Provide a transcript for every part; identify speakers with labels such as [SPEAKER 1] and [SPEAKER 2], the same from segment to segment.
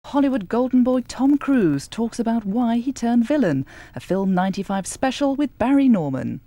[SPEAKER 1] Hollywood golden boy Tom Cruise talks about why he turned villain, a Film 95 special with Barry Norman.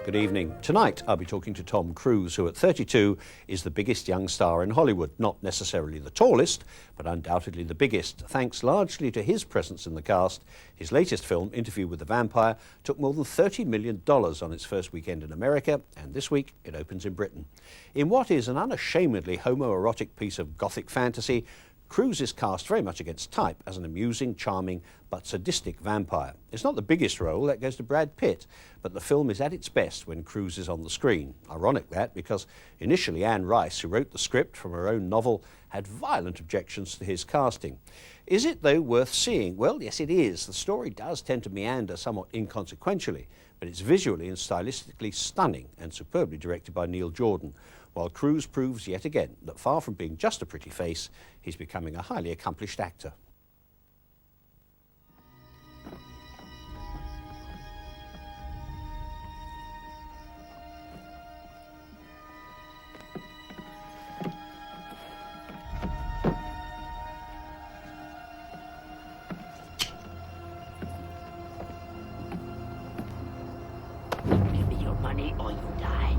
[SPEAKER 2] Good evening. Tonight I'll be talking to Tom Cruise, who at 32 is the biggest young star in Hollywood. Not necessarily the tallest, but undoubtedly the biggest. Thanks largely to his presence in the cast, his latest film, Interview with the Vampire, took more than $30 million on its first weekend in America, and this week it opens in Britain. In what is an unashamedly homoerotic piece of gothic fantasy, Cruise is cast very much against type as an amusing, charming, but sadistic vampire. It's not the biggest role, that goes to Brad Pitt, but the film is at its best when Cruise is on the screen. Ironic that, because initially Anne Rice, who wrote the script from her own novel, had violent objections to his casting. Is it, though, worth seeing? Well, yes, it is. The story does tend to meander somewhat inconsequentially, but it's visually and stylistically stunning and superbly directed by Neil Jordan, while Cruise proves yet again that far from being just a pretty face, he's becoming a highly accomplished actor.
[SPEAKER 3] Give me your money or you die.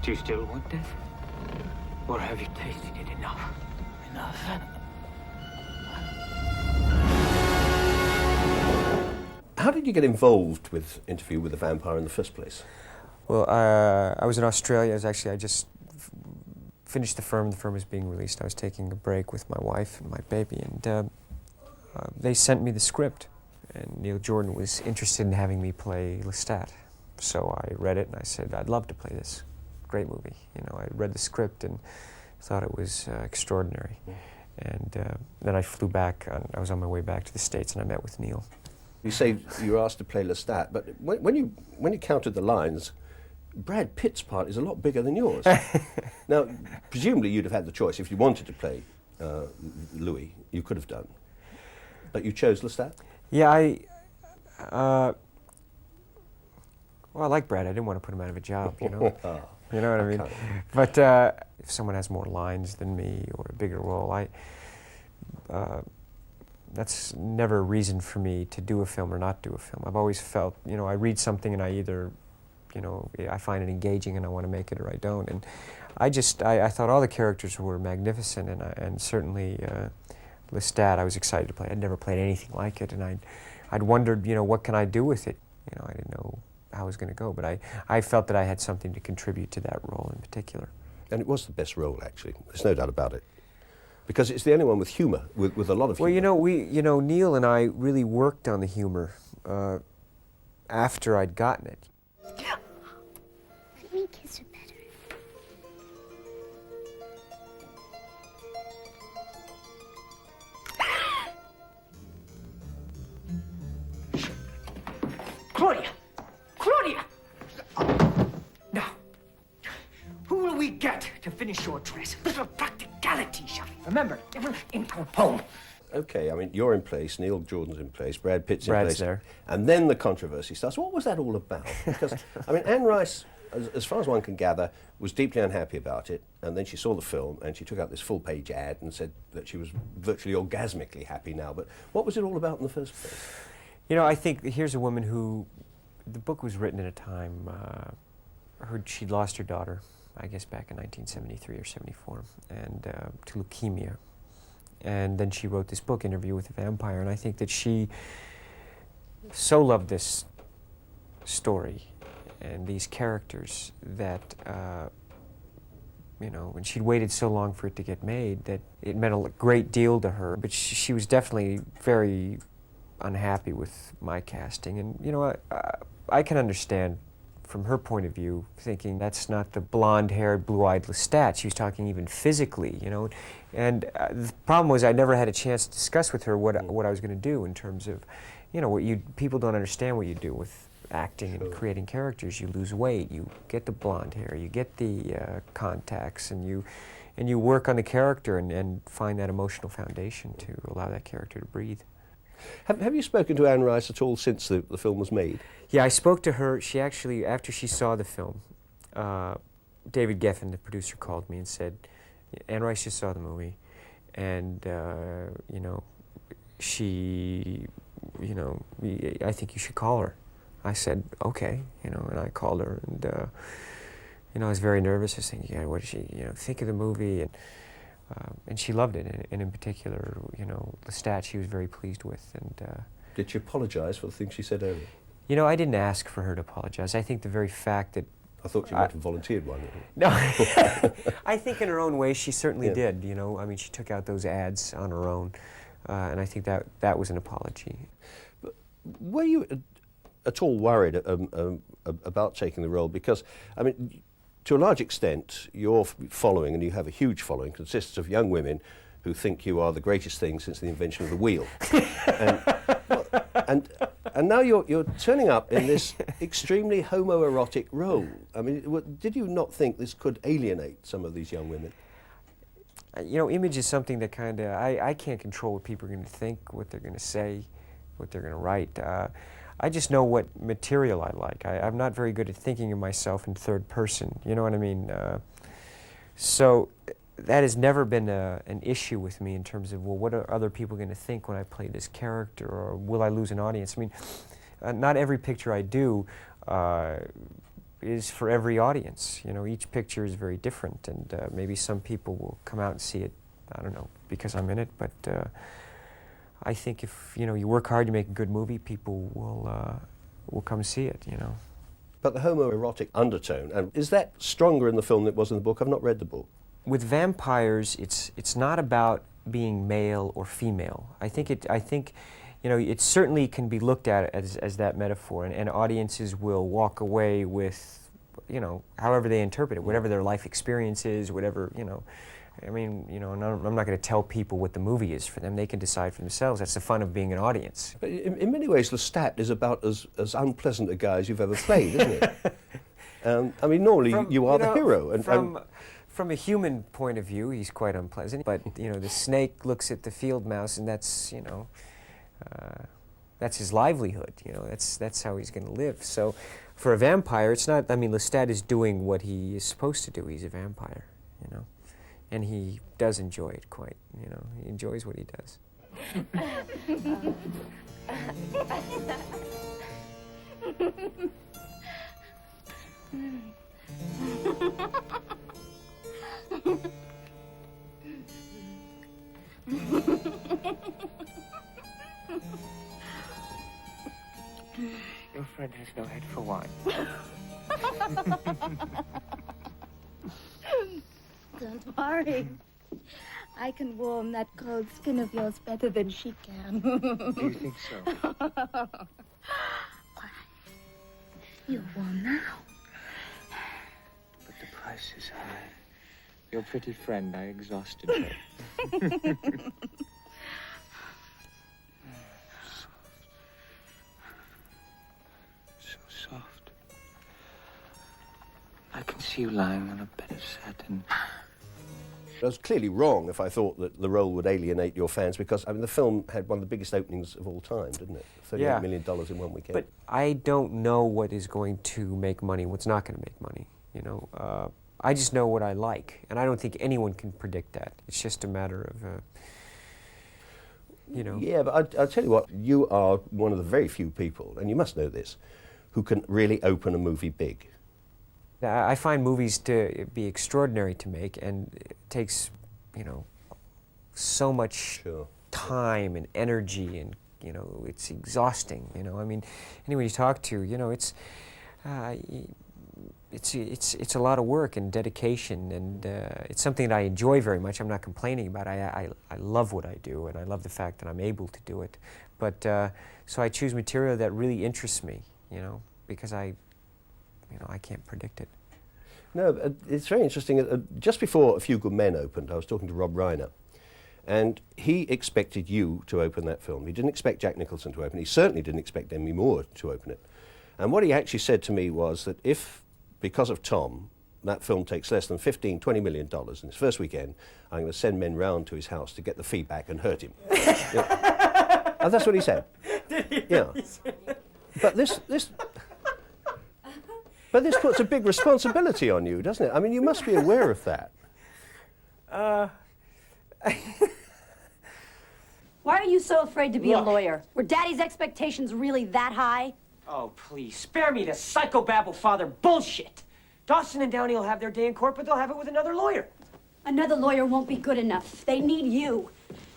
[SPEAKER 3] Do you still want death? Or have you tasted it enough? Enough.
[SPEAKER 2] How did you get involved with Interview with the Vampire in the first place?
[SPEAKER 4] Well, I was in Australia. I just finished the film. The film was being released. I was taking a break with my wife and my baby, and they sent me the script. And Neil Jordan was interested in having me play Lestat. So I read it and I said, I'd love to play this. Great movie. You know, I read the script and thought it was extraordinary. And then I flew back. I was on my way back to the States, and I met with Neil.
[SPEAKER 2] You say you were asked to play Lestat, but when you counted the lines, Brad Pitt's part is a lot bigger than yours. Now, presumably you'd have had the choice. If you wanted to play Louis, you could have done. But you chose Lestat?
[SPEAKER 4] Yeah, well, I like Brad. I didn't want to put him out of a job, you know. You know what I mean? But if someone has more lines than me or a bigger role, that's never a reason for me to do a film or not do a film. I've always felt, you know, I read something and I either, you know, I find it engaging and I want to make it, or I don't. And I thought all the characters were magnificent, and certainly Lestat I was excited to play. I'd never played anything like it, and I'd wondered, you know, what can I do with it? You know, I didn't know how it was going to go, but I felt that I had something to contribute to that role in particular.
[SPEAKER 2] And it was the best role, actually. There's no doubt about it. Because it's the only one with humour, with a lot of humour.
[SPEAKER 4] Well, Neil and I really worked on the humour after I'd gotten it.
[SPEAKER 5] Let me kiss her better.
[SPEAKER 3] Claudia! Claudia! Now, who will we get to finish your dress? Little practicality, shall we? Remember, in Capone.
[SPEAKER 2] Okay, I mean, you're in place, Neil Jordan's in place, Brad Pitt's in
[SPEAKER 4] Brad's
[SPEAKER 2] place.
[SPEAKER 4] there.
[SPEAKER 2] And then the controversy starts. What was that all about? Because, I mean, Anne Rice, as far as one can gather, was deeply unhappy about it, and then she saw the film and she took out this full-page ad and said that she was virtually orgasmically happy now. But what was it all about in the first place?
[SPEAKER 4] You know, I think here's a woman who the book was written at a time, she'd lost her daughter, I guess back in 1973 or 74, and to leukemia. And then she wrote this book, Interview with a Vampire, and I think that she so loved this story and these characters that, you know, when she'd waited so long for it to get made, that it meant a great deal to her. But she was definitely very unhappy with my casting. And, you know, I can understand from her point of view, thinking that's not the blonde-haired, blue-eyed Lestat. She was talking even physically, you know. And the problem was I never had a chance to discuss with her what I was going to do in terms of, you know, people don't understand what you do with acting and creating characters. You lose weight, you get the blonde hair, you get the contacts, and you work on the character and find that emotional foundation to allow that character to breathe.
[SPEAKER 2] Have you spoken to Anne Rice at all since the film was made?
[SPEAKER 4] Yeah, I spoke to her. She actually, after she saw the film, David Geffen, the producer, called me and said, Anne Rice just saw the movie, and, you know, I think you should call her. I said, okay, you know, and I called her, and, you know, I was very nervous. I was thinking, yeah, what did she, you know, think of the movie? And she loved it, and in particular, you know, Lestat she was very pleased with. And
[SPEAKER 2] did she apologise for the things she said earlier?
[SPEAKER 4] You know, I didn't ask for her to apologise. I think the very fact that...
[SPEAKER 2] I thought she might have volunteered one.
[SPEAKER 4] No, I think in her own way she certainly did, you know. I mean, she took out those ads on her own, and I think that was an apology.
[SPEAKER 2] But were you at all worried about taking the role? Because, I mean, to a large extent, your following, and you have a huge following, consists of young women who think you are the greatest thing since the invention of the wheel. And now you're turning up in this extremely homoerotic role. I mean, did you not think this could alienate some of these young women?
[SPEAKER 4] You know, image is something that kind of, I can't control what people are going to think, what they're going to say, what they're going to write. I just know what material I like. I'm not very good at thinking of myself in third person, you know what I mean? So that has never been an issue with me in terms of, well, what are other people going to think when I play this character, or will I lose an audience? I mean, not every picture I do is for every audience. You know, each picture is very different, and maybe some people will come out and see it, I don't know, because I'm in it, but I think if, you know, you work hard, you make a good movie, people will come see it, you know.
[SPEAKER 2] But the homoerotic undertone, and is that stronger in the film than it was in the book? I've not read the book.
[SPEAKER 4] With vampires, it's not about being male or female. I think you know, it certainly can be looked at as that metaphor, and audiences will walk away with, you know, however they interpret it, whatever their life experience is, whatever, you know. I mean, you know, I'm not going to tell people what the movie is for them. They can decide for themselves. That's the fun of being an audience.
[SPEAKER 2] But in many ways, Lestat is about as unpleasant a guy as you've ever played, isn't it? I mean, normally you are the hero. And
[SPEAKER 4] from a human point of view, he's quite unpleasant. But, you know, the snake looks at the field mouse, and that's, you know, that's his livelihood. You know, that's how he's going to live. So for a vampire, it's not, I mean, Lestat is doing what he is supposed to do. He's a vampire, you know. And he does enjoy it quite, you know. He enjoys what he does.
[SPEAKER 3] Your friend has no head for wine.
[SPEAKER 5] Don't worry. I can warm that cold skin of yours better than she can.
[SPEAKER 3] Do you think so?
[SPEAKER 5] Why, you're warm now.
[SPEAKER 3] But the price is high. Your pretty friend, I exhausted her. So soft. I can see you lying on a bed of satin.
[SPEAKER 2] I was clearly wrong if I thought that the role would alienate your fans, because, I mean, the film had one of the biggest openings of all time, didn't it? $38 million in one weekend.
[SPEAKER 4] But I don't know what is going to make money, what's not going to make money, you know. I just know what I like, and I don't think anyone can predict that. It's just a matter of, you know.
[SPEAKER 2] Yeah, but I'll tell you what, you are one of the very few people, and you must know this, who can really open a movie big?
[SPEAKER 4] I find movies to be extraordinary to make, and it takes, you know, so much time and energy, and, you know, it's exhausting, you know. I mean, anyone you talk to, you know, it's a lot of work and dedication, and it's something that I enjoy very much. I'm not complaining about it. I love what I do, and I love the fact that I'm able to do it. But, so I choose material that really interests me, you know, because I can't predict it.
[SPEAKER 2] No, it's very interesting. Just before A Few Good Men opened, I was talking to Rob Reiner, and he expected you to open that film. He didn't expect Jack Nicholson to open it. He certainly didn't expect Demi Moore to open it. And what he actually said to me was that if, because of Tom, that film takes less than $15–20 million in its first weekend, I'm going to send men round to his house to get the feedback and hurt him. Yeah. And that's what he said. Yeah. But this puts a big responsibility on you, doesn't it? I mean, you must be aware of that.
[SPEAKER 6] Why are you so afraid to be a lawyer? Were Daddy's expectations really that high?
[SPEAKER 3] Oh, please, spare me the psychobabble father bullshit. Dawson and Downey will have their day in court, but they'll have it with another lawyer.
[SPEAKER 6] Another lawyer won't be good enough. They need you.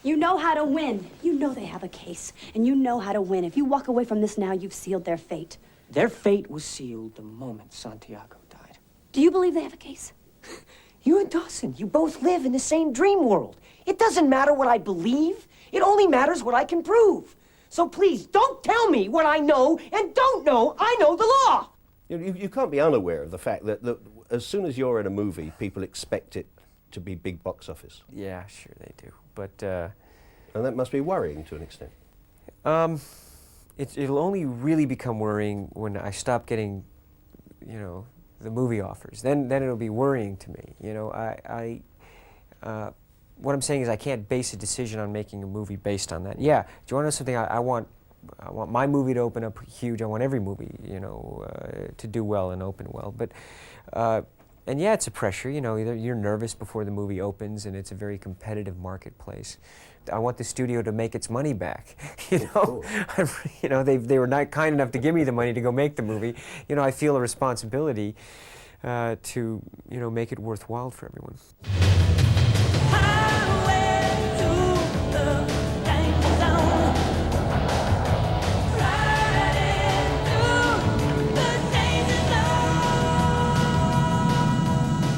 [SPEAKER 6] You know how to win. You know they have a case, and you know how to win. If you walk away from this now, you've sealed their fate.
[SPEAKER 3] Their fate was sealed the moment Santiago died.
[SPEAKER 6] Do you believe they have a case?
[SPEAKER 3] You and Dawson, you both live in the same dream world. It doesn't matter what I believe. It only matters what I can prove. So please, don't tell me what I know and don't know. I know the law.
[SPEAKER 2] You can't be unaware of the fact that as soon as you're in a movie, people expect it to be big box office.
[SPEAKER 4] Yeah, sure they do. But
[SPEAKER 2] and that must be worrying to an extent.
[SPEAKER 4] It'll only really become worrying when I stop getting, you know, the movie offers. Then it'll be worrying to me. You know, what I'm saying is I can't base a decision on making a movie based on that. Yeah, do you want to know something? I want my movie to open up huge. I want every movie, you know, to do well and open well. But and yeah, it's a pressure. You know, you're nervous before the movie opens, and it's a very competitive marketplace. I want the studio to make its money back. You know, you know, they were not kind enough to give me the money to go make the movie. You know, I feel a responsibility to, you know, make it worthwhile for everyone.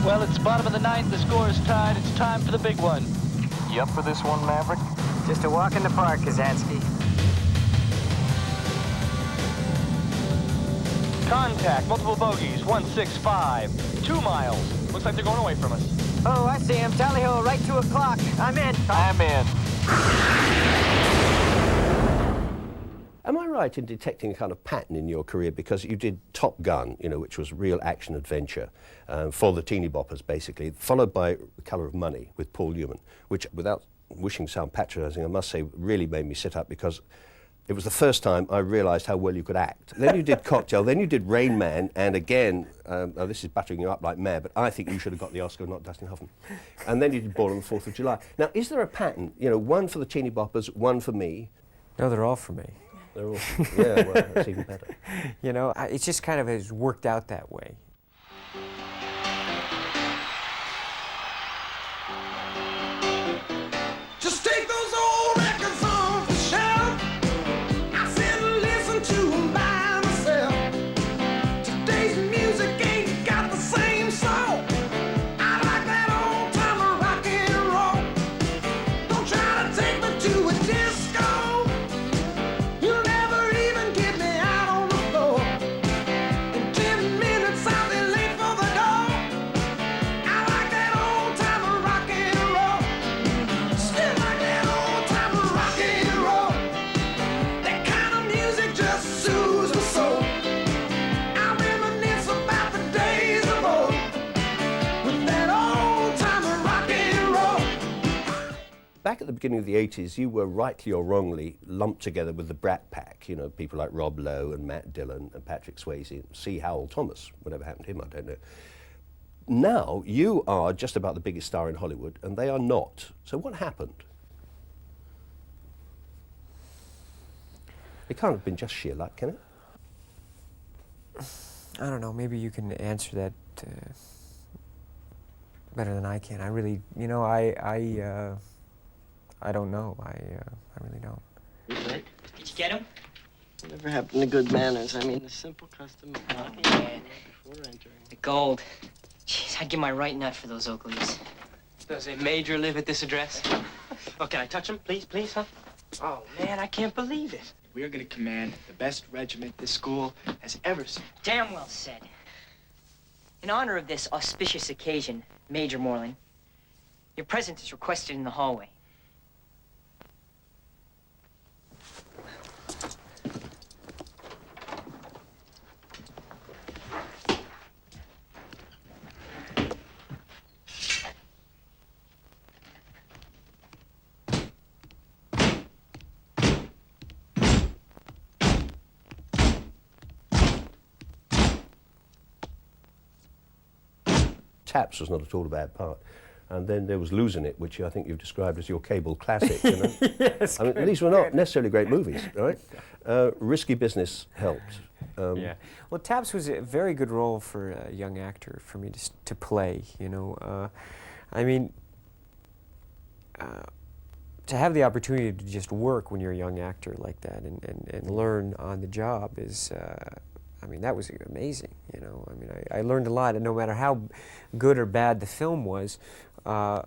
[SPEAKER 7] Well, it's bottom of the ninth. The score is tied. It's time for the big one.
[SPEAKER 8] You up for this one, Maverick?
[SPEAKER 9] Just a walk in the park, Kazansky.
[SPEAKER 7] Contact. Multiple bogeys. 165. 2 miles. Looks like they're going away from us.
[SPEAKER 9] Oh, I see him. Tally ho, right 2 o'clock. I'm in.
[SPEAKER 8] I'm in.
[SPEAKER 2] Am I right in detecting a kind of pattern in your career, because you did Top Gun, you know, which was real action adventure for the teeny boppers, basically, followed by Colour of Money with Paul Newman, which, without wishing to sound patronising, I must say really made me sit up, because it was the first time I realised how well you could act. Then you did Cocktail, then you did Rain Man, and again, now this is buttering you up like mad, but I think you should have got the Oscar, not Dustin Hoffman. And then you did Ball on the 4th of July. Now, is there a pattern, you know, one for the teeny boppers, one for me?
[SPEAKER 4] No, they're all for me.
[SPEAKER 2] They're all, yeah, well, that's even better.
[SPEAKER 4] You know, it just kind of has worked out that way.
[SPEAKER 10] Just take those old records off the shelf. I sit and listen to them by myself. Today's music ain't got the same soul. I like that old time rock and roll. Don't try to take me to a disco. You'll never even get me out on the floor. In 10 minutes I'll be late for the door. I like that old time rock and roll. Still like that old time rock and roll. That kind of music just soothes my soul. I reminisce about the days of old with that old time rock and roll.
[SPEAKER 2] Back at the beginning of the 80s, you were rightly or wrongly lumped together with the Brat Pack, you know, people like Rob Lowe and Matt Dillon and Patrick Swayze and C. Howell Thomas. Whatever happened to him, I don't know. Now, you are just about the biggest star in Hollywood, and they are not. So what happened? It can't have been just sheer luck, can it?
[SPEAKER 4] I don't know, maybe you can answer that better than I can. I really, you know, I don't know. I really don't.
[SPEAKER 3] Did you get him?
[SPEAKER 11] Whatever happened to good manners? I mean, the simple custom of knocking on the door before entering.
[SPEAKER 3] The gold. Jeez, I'd give my right nut for those oak leaves.
[SPEAKER 9] Does a major live at this address? Oh, can I touch him? Please, please, huh? Oh, man, I can't believe it.
[SPEAKER 12] We're gonna command the best regiment this school has ever seen.
[SPEAKER 3] Damn well said. In honor of this auspicious occasion, Major Moreland, your presence is requested in the hallway.
[SPEAKER 2] Taps was not at all a bad part. And then there was Losing It, which I think you've described as your cable classic. You know?
[SPEAKER 4] Yes,
[SPEAKER 2] I mean, these were not necessarily great movies, right? Risky Business helped.
[SPEAKER 4] Yeah. Well, Taps was a very good role for a young actor for me to play, you know. I mean, to have the opportunity to just work when you're a young actor like that and learn on the job is, I mean, that was amazing, you know. I mean, I learned a lot, and no matter how good or bad the film was, I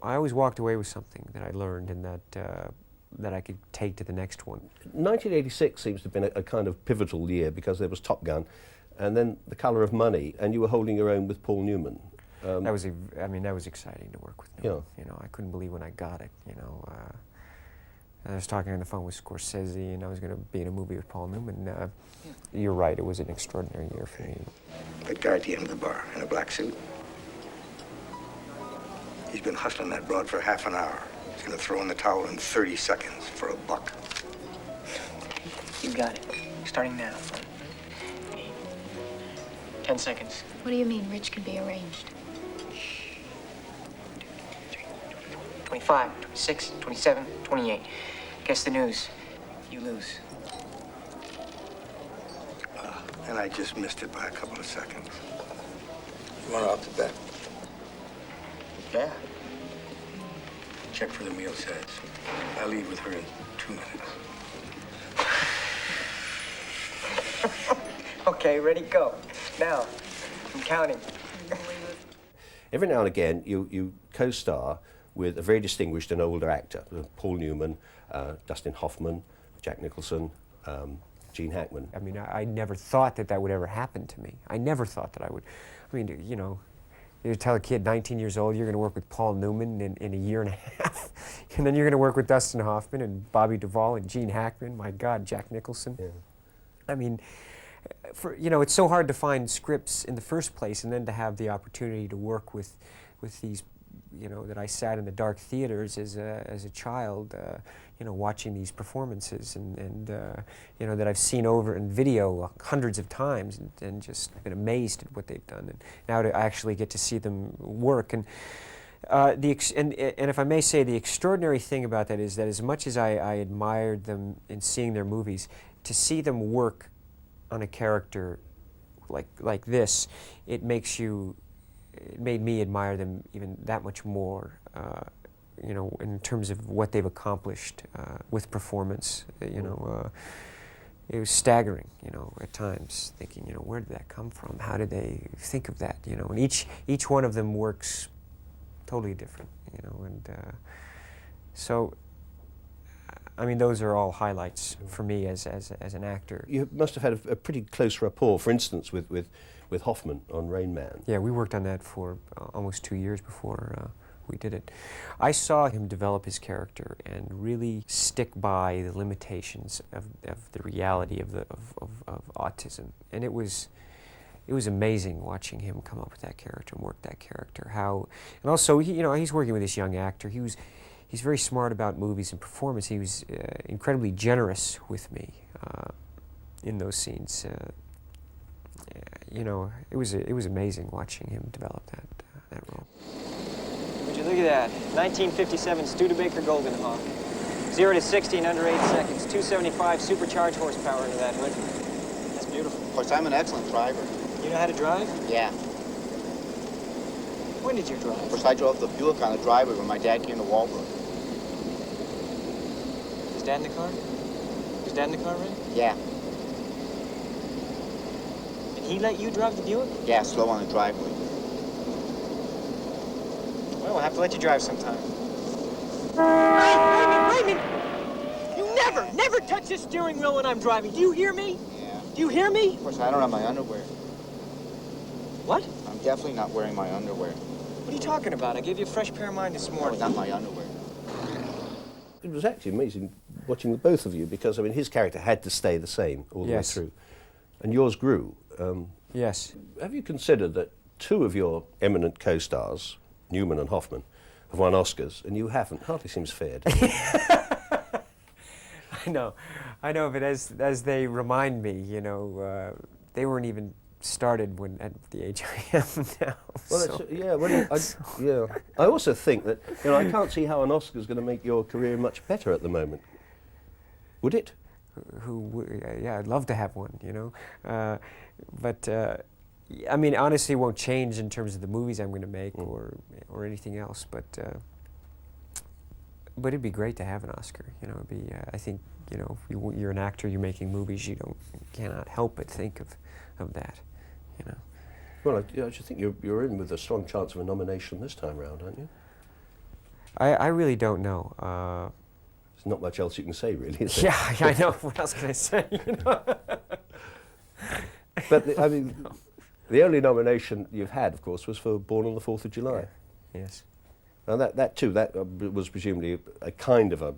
[SPEAKER 4] always walked away with something that I learned and that I could take to the next one.
[SPEAKER 2] 1986 seems to have been a kind of pivotal year because there was Top Gun, and then The Colour of Money, and you were holding your own with Paul Newman.
[SPEAKER 4] That was, I mean, that was exciting to work with Newman.
[SPEAKER 2] Yeah.
[SPEAKER 4] You know, I couldn't believe when I got it, you know. I was talking on the phone with Scorsese, and I was going to be in a movie with Paul Newman. You're right, it was an extraordinary year for me.
[SPEAKER 13] That guy at the end of the bar in a black suit. He's been hustling that broad for half an hour. He's going to throw in the towel in 30 seconds for $1.
[SPEAKER 3] You got it. Starting now. 10 seconds.
[SPEAKER 5] What do you mean Rich can be arranged?
[SPEAKER 3] 25, 26, 27, 28. Guess the news. You lose.
[SPEAKER 13] And I just missed it by a couple of seconds. You want to up the bet?
[SPEAKER 3] Yeah.
[SPEAKER 13] Check for the meal's heads. I leave with her in 2 minutes.
[SPEAKER 3] Okay, ready, go. Now, I'm counting.
[SPEAKER 2] Every now and again, you co-star with a very distinguished and older actor, Paul Newman, Dustin Hoffman, Jack Nicholson, Gene Hackman.
[SPEAKER 4] I mean, I never thought that would ever happen to me. I never thought that I would. I mean, you know, you tell a kid 19 years old you're going to work with Paul Newman in a year and a half, and then you're going to work with Dustin Hoffman and Bobby Duvall and Gene Hackman. My God, Jack Nicholson.
[SPEAKER 2] Yeah.
[SPEAKER 4] I mean, you know, it's so hard to find scripts in the first place, and then to have the opportunity to work with these, you know, that I sat in the dark theaters as a child, you know, watching these performances, and you know, that I've seen over in video hundreds of times, and just been amazed at what they've done, and now to actually get to see them work. And and if I may say, the extraordinary thing about that is that as much as I admired them in seeing their movies, to see them work on a character like this, it made me admire them even that much more, you know, in terms of what they've accomplished with performance. You know, it was staggering, you know, at times, thinking, you know, where did that come from? How did they think of that? You know, and each one of them works totally different, you know, and so, I mean, those are all highlights for me as an actor.
[SPEAKER 2] You must have had a pretty close rapport, for instance, with Hoffman on Rain Man.
[SPEAKER 4] Yeah, we worked on that for almost 2 years before we did it. I saw him develop his character and really stick by the limitations of the reality of autism, and it was amazing watching him come up with that character and work that character. And also, you know, he's working with this young actor. He's very smart about movies and performance. He was incredibly generous with me in those scenes. You know, it was amazing watching him develop that role.
[SPEAKER 9] Would you look at that? 1957 Studebaker Golden Hawk. 0 to 60 in under 8 seconds. 275 supercharged horsepower into that hood. That's
[SPEAKER 12] Beautiful.
[SPEAKER 14] Of course, I'm an excellent driver.
[SPEAKER 12] You know how to drive?
[SPEAKER 14] Yeah.
[SPEAKER 12] When did you drive?
[SPEAKER 14] Of course, I drove the Buick on the driveway when my dad came to Walbrook.
[SPEAKER 12] Is Dad in the car? Is Dad in the car, Ray?
[SPEAKER 14] Yeah.
[SPEAKER 12] And he let you drive the Buick?
[SPEAKER 14] Yeah, slow on the driveway.
[SPEAKER 12] Well, we'll have to let you drive sometime.
[SPEAKER 3] Raymond! You never touch the steering wheel when I'm driving. Do you hear me?
[SPEAKER 14] Yeah.
[SPEAKER 3] Do you hear me?
[SPEAKER 14] Of course, I don't have my underwear.
[SPEAKER 3] What?
[SPEAKER 14] I'm definitely not wearing my underwear.
[SPEAKER 12] What are you talking about? I gave you a fresh pair of mine this
[SPEAKER 14] No,
[SPEAKER 12] morning.
[SPEAKER 14] not my underwear.
[SPEAKER 2] It was actually amazing watching the both of you because, I mean, his character had to stay the same all the way
[SPEAKER 4] Yes.
[SPEAKER 2] through. And yours grew.
[SPEAKER 4] Yes.
[SPEAKER 2] Have you considered that two of your eminent co-stars, Newman and Hoffman, have won Oscars, and you haven't? Hardly seems fair.
[SPEAKER 4] I know, but as they remind me, you know, they weren't even started when at the age I am now.
[SPEAKER 2] Well,
[SPEAKER 4] so.
[SPEAKER 2] yeah, well, I also think that, you know, I can't see how an Oscar is going to make your career much better at the moment. Would it?
[SPEAKER 4] Yeah, I'd love to have one, you know, but I mean, honestly, it won't change in terms of the movies I'm going to make or anything else. But it'd be great to have an Oscar. You know, it'd be. I think, you know, if you're an actor, you're making movies. You cannot help but think of that. You know.
[SPEAKER 2] Well, I just think you're in with a strong chance of a nomination this time round, aren't you?
[SPEAKER 4] I really don't know.
[SPEAKER 2] There's not much else you can say, really, is there?
[SPEAKER 4] Yeah, I know. What else can I say? You know?
[SPEAKER 2] But I mean, the only nomination you've had, of course, was for Born on the 4th of July.
[SPEAKER 4] Yeah. Yes.
[SPEAKER 2] And that too, was presumably a kind of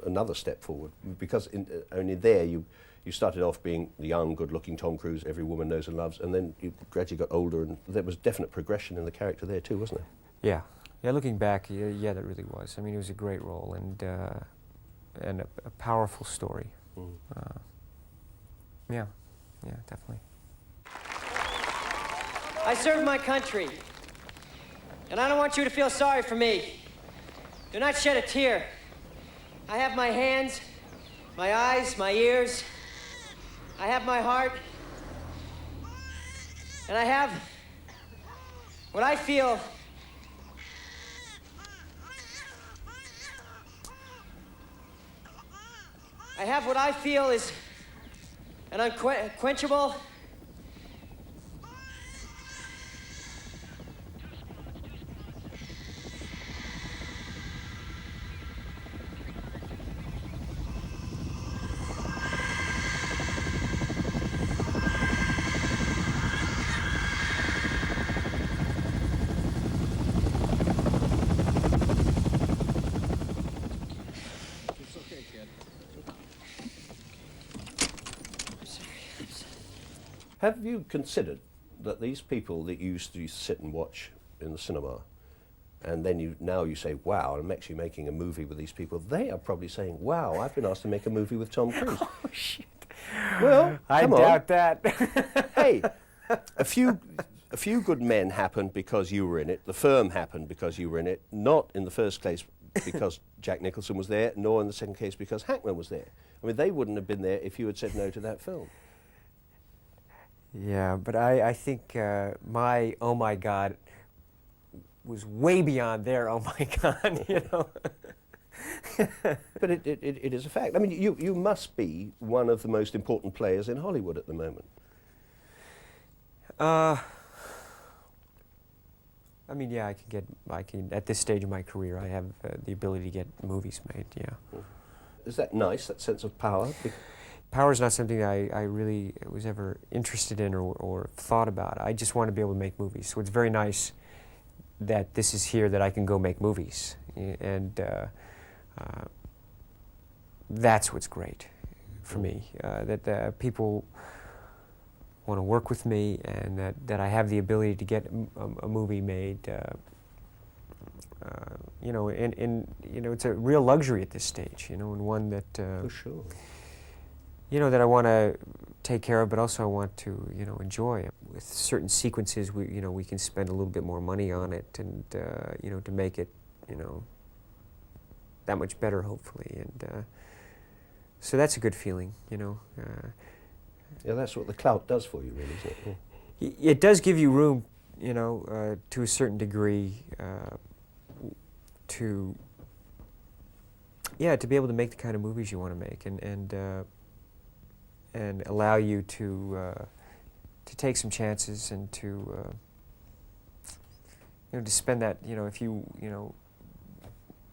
[SPEAKER 2] another step forward, because only there you started off being the young, good-looking Tom Cruise every woman knows and loves, and then you gradually got older, and there was definite progression in the character there too, wasn't there?
[SPEAKER 4] Yeah. Yeah. Looking back, yeah, that really was. I mean, it was a great role and a powerful story. Yeah. Yeah, definitely.
[SPEAKER 3] I serve my country, and I don't want you to feel sorry for me. Do not shed a tear. I have my hands, my eyes, my ears. I have my heart, and I have what I feel. I have what I feel is an unquenchable.
[SPEAKER 2] Have you considered that these people that you used to sit and watch in the cinema, and then now you say, wow, I'm actually making a movie with these people, they are probably saying, wow, I've been asked to make a movie with Tom Cruise.
[SPEAKER 4] Oh, shit.
[SPEAKER 2] Well,
[SPEAKER 4] I
[SPEAKER 2] come on.
[SPEAKER 4] doubt that.
[SPEAKER 2] Hey, a few good men happened because you were in it. The Firm happened because you were in it, not in the first case because Jack Nicholson was there, nor in the second case because Hackman was there. I mean, they wouldn't have been there if you had said no to that film.
[SPEAKER 4] Yeah, but I think my oh my God was way beyond their oh my God, you know.
[SPEAKER 2] But it is a fact. I mean, you must be one of the most important players in Hollywood at the moment.
[SPEAKER 4] I mean, yeah, I can at this stage of my career, I have the ability to get movies made, yeah.
[SPEAKER 2] Is that nice, that sense of power?
[SPEAKER 4] Power is not something I really was ever interested in or thought about. I just want to be able to make movies. So it's very nice that this is here, that I can go make movies. And that's what's great for me, that people want to work with me, and that I have the ability to get a movie made. You know, and you know, it's a real luxury at this stage, you know, and one that
[SPEAKER 2] For sure.
[SPEAKER 4] you know, that I want to take care of, but also I want to, you know, enjoy. With certain sequences, we can spend a little bit more money on it, and you know, to make it, you know, that much better, hopefully. And so that's a good feeling, you know.
[SPEAKER 2] Yeah, that's what the clout does for you, really, isn't it? Yeah.
[SPEAKER 4] It does give you room, you know, to a certain degree, to be able to make the kind of movies you want to make, and allow you to take some chances and to you know, to spend that, you know, if you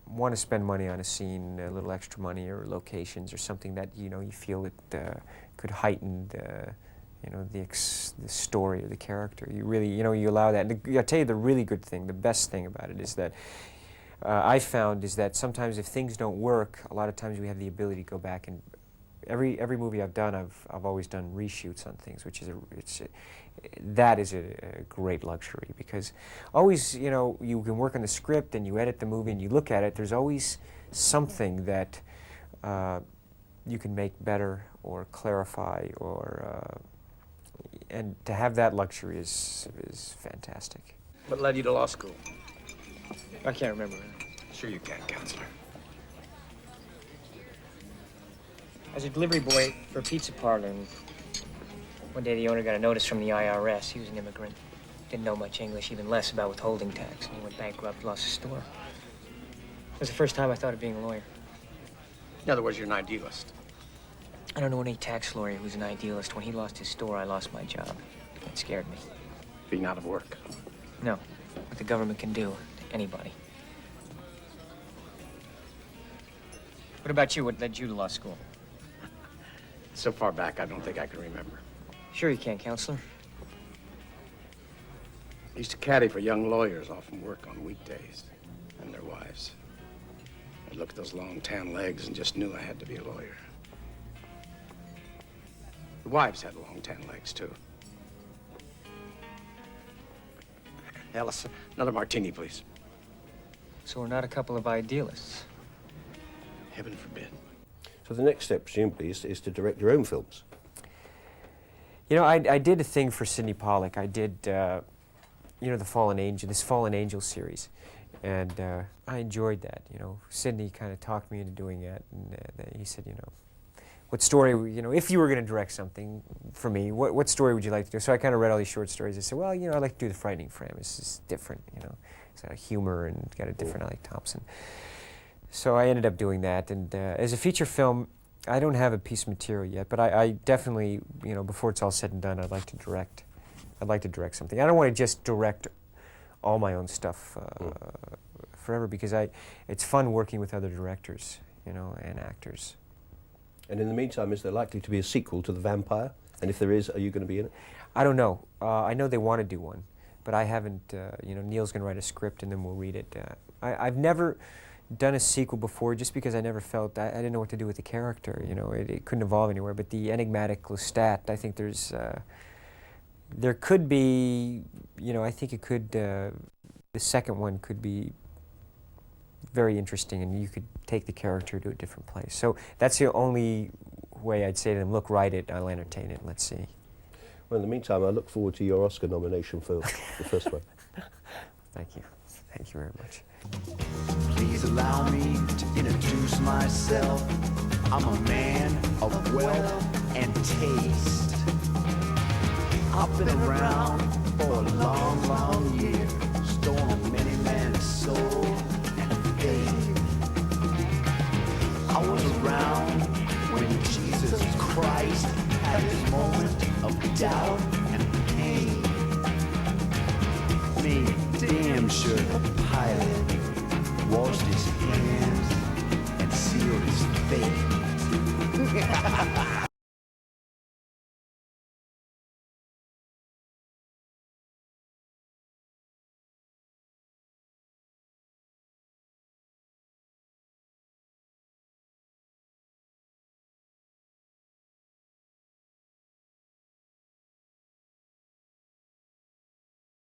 [SPEAKER 4] want to spend money on a scene, a little extra money or locations or something that, you know, you feel that could heighten you know, the story or the character. You really, you know, you allow that. And I'll tell you the really good thing, the best thing about it is that I found is that sometimes if things don't work, a lot of times we have the ability to go back and every movie I've done, I've always done reshoots on things, which is that is a great luxury, because always, you know, you can work on the script and you edit the movie and you look at it, there's always something that you can make better or clarify, or and to have that luxury is fantastic.
[SPEAKER 12] What led you to law school?
[SPEAKER 9] I can't remember.
[SPEAKER 12] Sure you can, counselor.
[SPEAKER 9] I was a delivery boy for a pizza parlor, and one day the owner got a notice from the IRS. He was an immigrant. Didn't know much English, even less about withholding tax, and he went bankrupt, lost his store. It was the first time I thought of being a lawyer.
[SPEAKER 12] In other words, you're an idealist.
[SPEAKER 9] I don't know any tax lawyer who's an idealist. When he lost his store, I lost my job. It scared me.
[SPEAKER 12] Being out of work.
[SPEAKER 9] No, what the government can do to anybody. What about you? What led you to law school?
[SPEAKER 12] So far back, I don't think I can remember.
[SPEAKER 9] Sure you can, counselor.
[SPEAKER 12] I used to caddy for young lawyers off from work on weekdays, and their wives. I'd look at those long tan legs and just knew I had to be a lawyer. The wives had long tan legs, too. Alice, another martini, please.
[SPEAKER 9] So we're not a couple of idealists.
[SPEAKER 12] Heaven forbid.
[SPEAKER 2] So the next step, presumably, is to direct your own films.
[SPEAKER 4] You know, I did a thing for Sidney Pollack. I did, you know, this Fallen Angel series, and I enjoyed that. You know, Sidney kind of talked me into doing that, and he said, you know, what story, you know, if you were going to direct something for me, what story would you like to do? So I kind of read all these short stories. I said, well, you know, I'd like to do The Frightening Frame. It's just different, you know. It's got a humor and got a different Alec Thompson. So I ended up doing that, and as a feature film, I don't have a piece of material yet, but I definitely, you know, before it's all said and done, I'd like to direct something. I don't want to just direct all my own stuff forever, because it's fun working with other directors, you know, and actors.
[SPEAKER 2] And in the meantime, is there likely to be a sequel to The Vampire? And if there is, are you going to be in it?
[SPEAKER 4] I don't know. I know they want to do one, but I haven't, you know, Neil's going to write a script and then we'll read it. I've never done a sequel before, just because I never felt, I didn't know what to do with the character, you know, it couldn't evolve anywhere. But the enigmatic Lestat, I think there could be, you know, I think it could, the second one could be very interesting, and you could take the character to a different place. So that's the only way I'd say to them, look, write it, I'll entertain it, let's see.
[SPEAKER 2] Well, in the meantime, I look forward to your Oscar nomination for the first one.
[SPEAKER 4] Thank you. Thank you very much.
[SPEAKER 10] Please allow me to introduce myself. I'm a man of wealth and taste. I've been around for a long, long year, stolen many men's soul and faith. I was around when Jesus Christ had his moment of doubt and pain. Me, damn sure